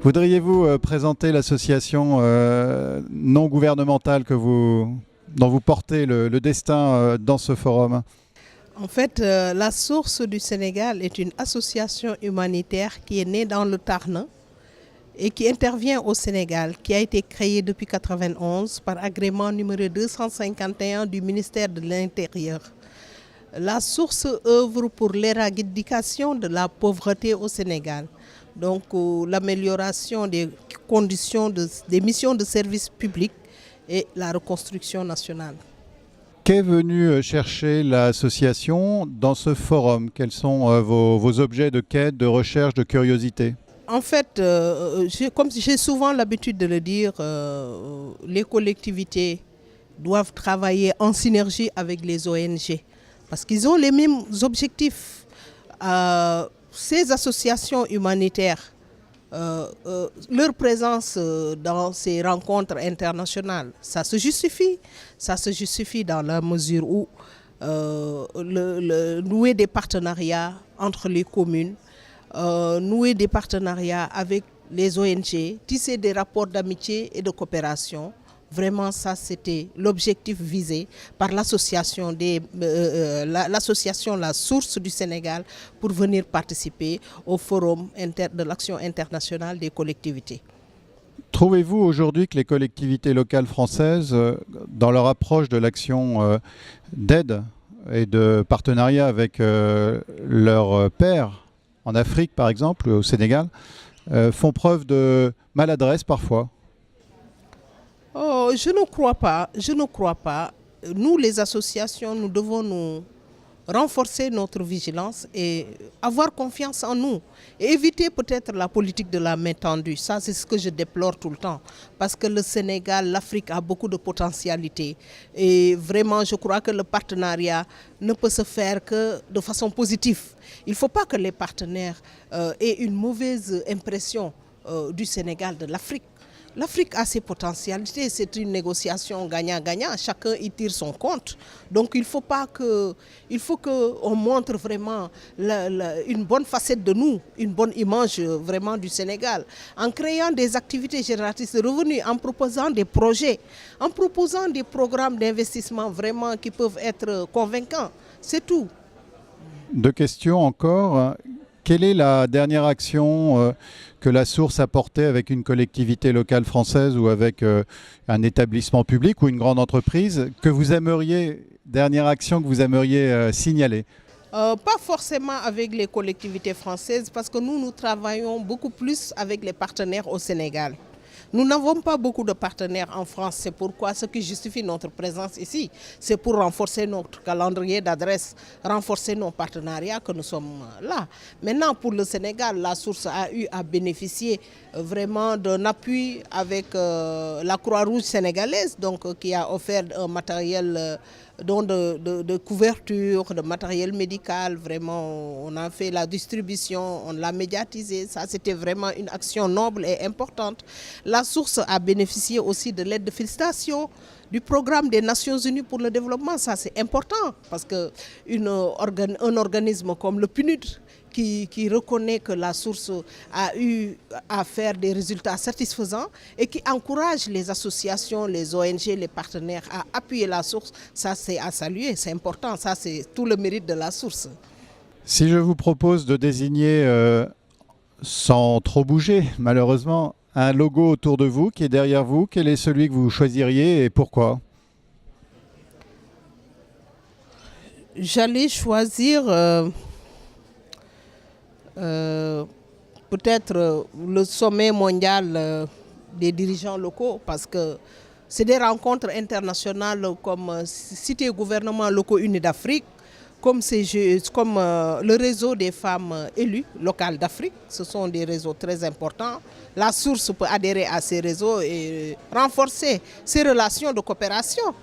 Voudriez-vous présenter l'association non gouvernementale dont vous portez le destin dans ce forum? En fait, la Source du Sénégal est une association humanitaire qui est née dans le Tarn et qui intervient au Sénégal, qui a été créée depuis 1991 par agrément numéro 251 du ministère de l'Intérieur. La Source œuvre pour l'éradication de la pauvreté au Sénégal, donc l'amélioration des conditions des missions de service public et la reconstruction nationale. Qu'est venu chercher l'association dans ce forum? Quels sont vos objets de quête, de recherche, de curiosité? En fait, comme j'ai souvent l'habitude de le dire, les collectivités doivent travailler en synergie avec les ONG parce qu'ils ont les mêmes objectifs. Ces associations humanitaires, leur présence dans ces rencontres internationales, ça se justifie dans la mesure où nouer des partenariats entre les communes, nouer des partenariats avec les ONG, tisser des rapports d'amitié et de coopération. Vraiment, ça, c'était l'objectif visé par l'association La Source du Sénégal pour venir participer au forum de l'action internationale des collectivités. Trouvez-vous aujourd'hui que les collectivités locales françaises, dans leur approche de l'action d'aide et de partenariat avec leurs pairs, en Afrique par exemple, au Sénégal, font preuve de maladresse parfois? Oh, je ne crois pas. Nous, les associations, nous devons nous renforcer notre vigilance et avoir confiance en nous. Et éviter peut-être la politique de la main tendue. Ça, c'est ce que je déplore tout le temps. Parce que le Sénégal, l'Afrique a beaucoup de potentialités. Et vraiment, je crois que le partenariat ne peut se faire que de façon positive. Il ne faut pas que les partenaires aient une mauvaise impression du Sénégal, de l'Afrique. L'Afrique a ses potentialités, c'est une négociation gagnant-gagnant, chacun y tire son compte. Donc il faut qu'on montre vraiment une bonne facette de nous, une bonne image vraiment du Sénégal, en créant des activités génératrices de revenus, en proposant des projets, en proposant des programmes d'investissement vraiment qui peuvent être convaincants. C'est tout. Deux questions encore. Quelle est la dernière action que la Source a portée avec une collectivité locale française ou avec un établissement public ou une grande entreprise dernière action que vous aimeriez signaler? Pas forcément avec les collectivités françaises parce que nous travaillons beaucoup plus avec les partenaires au Sénégal. Nous n'avons pas beaucoup de partenaires en France, c'est pourquoi ce qui justifie notre présence ici, c'est pour renforcer notre calendrier d'adresse, renforcer nos partenariats que nous sommes là. Maintenant, pour le Sénégal, la Source a eu à bénéficier vraiment d'un appui avec la Croix-Rouge sénégalaise, donc, qui a offert un matériel de couverture, de matériel médical. Vraiment, on a fait la distribution, on l'a médiatisé. Ça, c'était vraiment une action noble et importante. La Source a bénéficié aussi de l'aide de félicitation du programme des Nations Unies pour le développement. Ça, c'est important parce qu'un organisme comme le PNUD, qui reconnaît que la Source a eu à faire des résultats satisfaisants et qui encourage les associations, les ONG, les partenaires à appuyer la Source, ça c'est à saluer, c'est important, ça c'est tout le mérite de la Source. Si je vous propose de désigner, sans trop bouger malheureusement, un logo autour de vous qui est derrière vous, quel est celui que vous choisiriez et pourquoi? J'allais choisir peut-être le sommet mondial des dirigeants locaux parce que c'est des rencontres internationales comme Cité gouvernements locaux unis d'Afrique, comme le réseau des femmes élues locales d'Afrique. Ce sont des réseaux très importants. La Source peut adhérer à ces réseaux et renforcer ces relations de coopération.